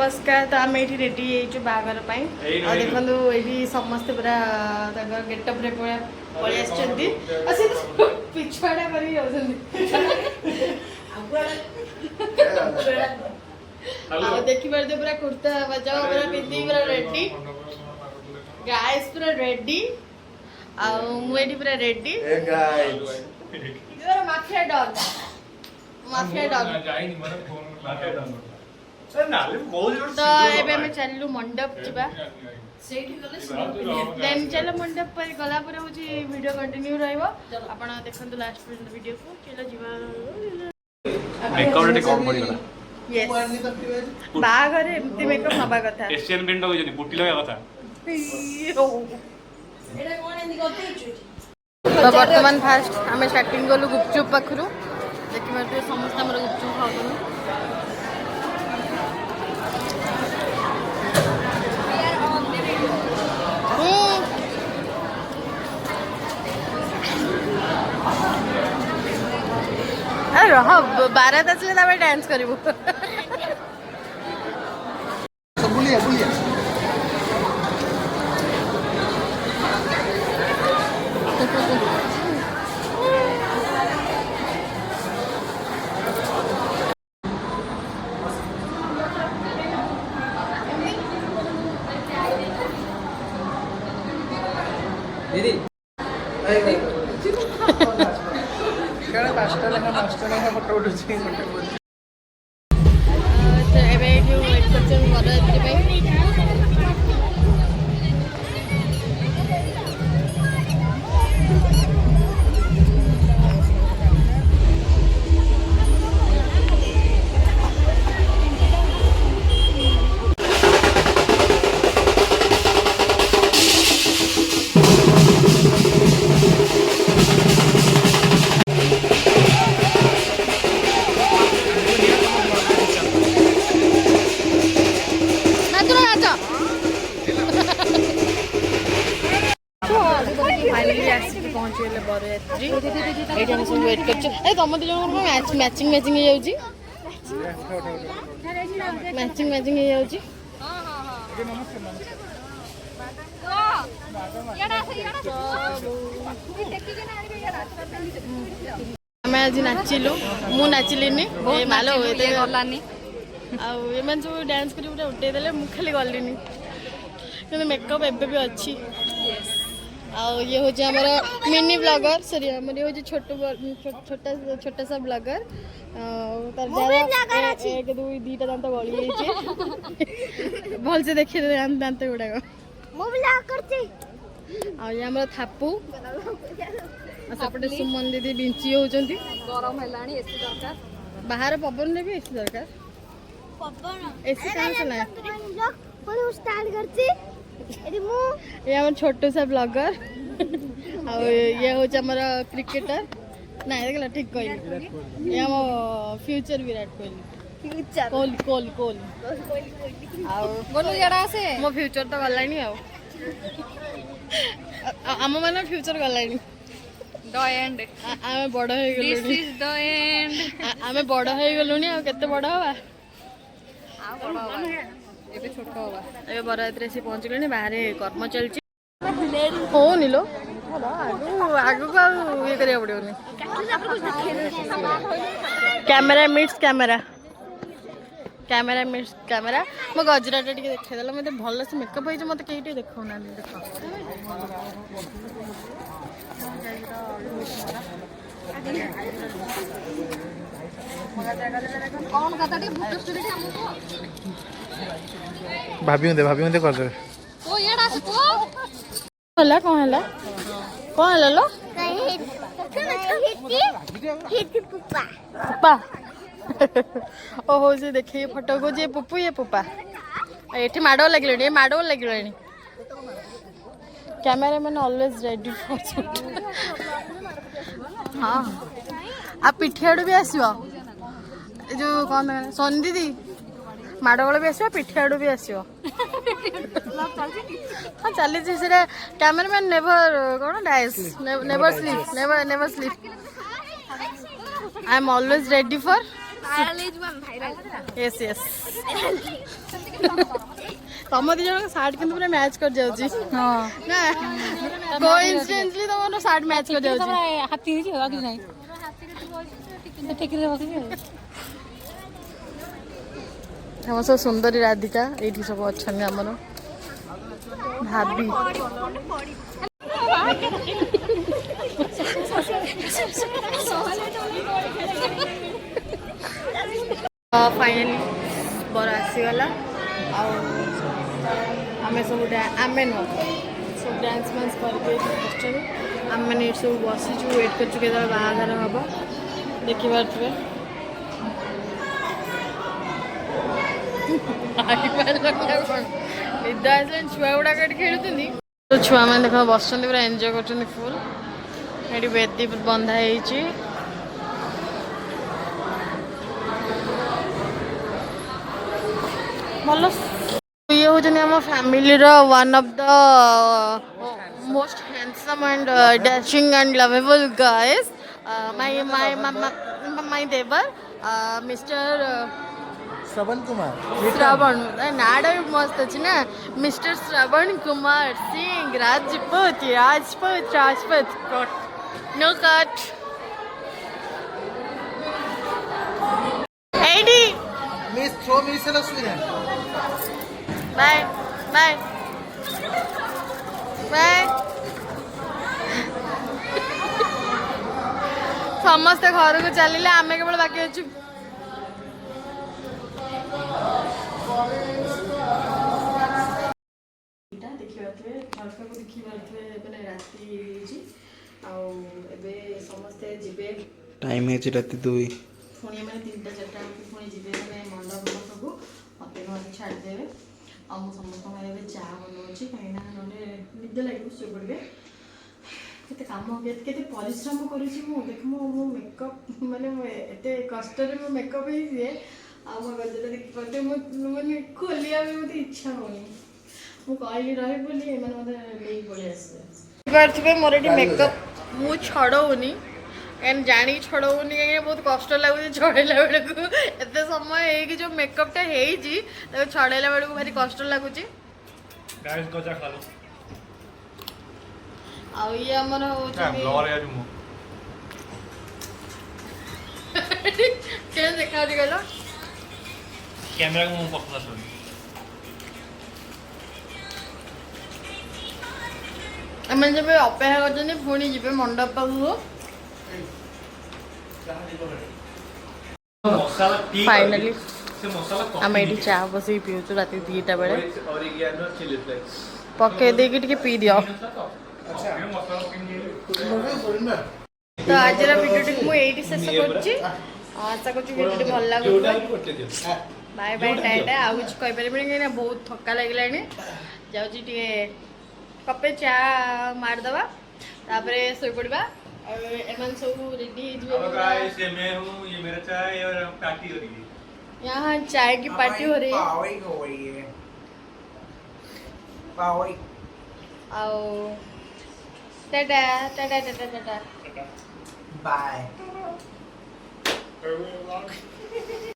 नमस्कार। तो आम ये रेडी हो बागर देखो ये समस्ते पूरा गेटअप पलि पिछुआड़ा कर देखी पारे पूरा कुर्ता पजामा पूरा पिंधि पूरा रेडी गाइस पूरा रेडी मुझे पूरा रेडी माफिया डॉग तो एबे हमें चलू मंडप जीवा देन चलो मंडप पर गला पर होची वीडियो कंटिन्यू रहइबो आपण देखंतु लास्ट वीडियो को चलो जीवा मेकअप रे कम पड़ी गला यस बागर एमती मेकअप हबा कथा एशियन पेंट हो जदी बुटी लगा कथा एटा कोन एंदी गते तो वर्तमान फास्ट हमें स्टार्टिंग गलु गुपचुप पाखरु देखि मारते समस्त हमर गुपचुप खाउतनु रह बारात आसले तब डांस करू दीदी फोटो उठू पहुँचले बरयात्री ये सब वेट कर तुम दि जन मैचिंग मैचिंग मैचिंग मैचिंग आम आज नाचिलु मु नाचिलिनी मालो गलानी आम सब डांस कर उठे देले मु खाली गलिनी कि मेकअप एबे भी अच्छी ये हूँ आमर मिनी ब्लॉगर सॉरी आमर ये हूँ छोटा छोटा सा ब्लॉगर एक दुई दीटा दांत गली भल से देखिए दांत गुड़ाक आमर थापू सेपटे सुमन दीदी बिंची होती गरम है बाहर पवन में भी एसी दरकार एसी कहाँ से ना ये हम छोटू सा ब्लॉगर ये हूँ क्रिकेटर ना देखला ठीक कहली ये हम फ्यूचर विराट कोहली कोहली मो फ्यूचर तो गलानी आम मान फ्यूचर गलानी आम बड़ आम बड़ हो गलुनी आते बड़ हवा ए बरयात्री आसी पहुँच गले बाहर कर्म चलती हो नीलो आगु ये करा पड़ोनी कैमेरा मिट्स कैमेरा कैमेरा मिट्स कैमेरा मो गजराटा टे देखा मत भल से मेकअप हो मत कहीं देखा ना देख भाभी दे कर दे ओ येडा को हला कौन हला लो हिट पुप्पा पुप्पा ओ हो से देखिए फोटो को जे पुप्पू ये पुप्पा एठी माडो लागले cameraman always ready for shoot हाँ आ पिठियाडू भी आसो जो कौन सोनी दीदी माड़गोल भी आसो पिठियाडू भी आसो हाँ चली कैमरामैन नेवर कौन dies never sleep never sleep I am always ready for yes ତମ ଦି ଜଣଙ୍କ ସାର୍ଟ କିନ୍ତୁ ପୁରା ମ୍ୟାଚ୍ କରି ଯାଉଛି ହଁ ନା କୋଇନ୍ସିଡେଣ୍ଟଲି ତମର ସାର୍ଟ ମ୍ୟାଚ୍ କରି ଯାଉଛି ହାତୀ ହେଇଛି ଆଉ କିଛି ନାହିଁ ଟେକିରେ ବସିଛି ଆଉ ଆମ ସବୁ ସୁନ୍ଦରୀ ରାଧିକା ଏଇଠି ସବୁ ଅଛନ୍ତି ଆମର ଭାବି फाइनाली बर आसीगला आमे सब आमे नुह सब डांस वांस करके आम मैंने सब बसीचु वेट कर बाहाघर हम देखिपे निद आस छुआ गुड़ाक खेलुं तो छुआ मैंने देख बस पूरा एंजॉय कर फुल ये बेदी बंधा है भल ये हूँ आम family one of the most handsome and dashing and lovable guys my देवर मिस्टर श्रवण कुमार श्रवण नाड़ भी मस्त अच्छी ना mister Shravan Kumar Singh Rajput Rajput Rajput no cut एडी मिस थ्रो मिसल स्वीडन बाय बाय बाय समस्ते घर को चलिए आम केवल बाकी अच्छु टाइम है रात 2 पुणी मैंने 3टा 4टा पुणी जी मंडप सब मत मत छाड़देवे आ समस्त चा बनाऊँगी कहीं निद लगे शो पड़े केते काम केते परिश्रम करुँच देख मो मेकअप माने एत कष्ट मेकअप ही मो गजरा देखिए मैंने खोलिया मत इच्छा होनी मु कहली रही बोली मैंने मतलब पलि आसे मोर ये मेकअप मु छड़ौनी कहीं जानी छड़ौनी कहीं बहुत कष्ट लगुच छड़ेला बेलू एत समय है जो मेकअपटा हो छड़ेला बेलू भारी कष्ट लगुच ये आमर देखा कहल कैमरा को मुंह पकड़ा सुन आम जब अपेक्षा कर पुणी जी मंडप पाखु फाइनाली आम ये चा बस पीऊँ रात 2टा बेले पकई देके पी दियो तो आज भिडियो मुझे शेष कर आशा कर भिडियो भल लगे बाय बाय टाटा आउ कुछ कहीपर कहीं बहुत थका लगे जाऊँगी कपे चा मारदे शो पड़ा एमन सब रेडी यहाँ चाय की पार्टी हो रही है आओ टाटा टाटा टाटा टाटा बाय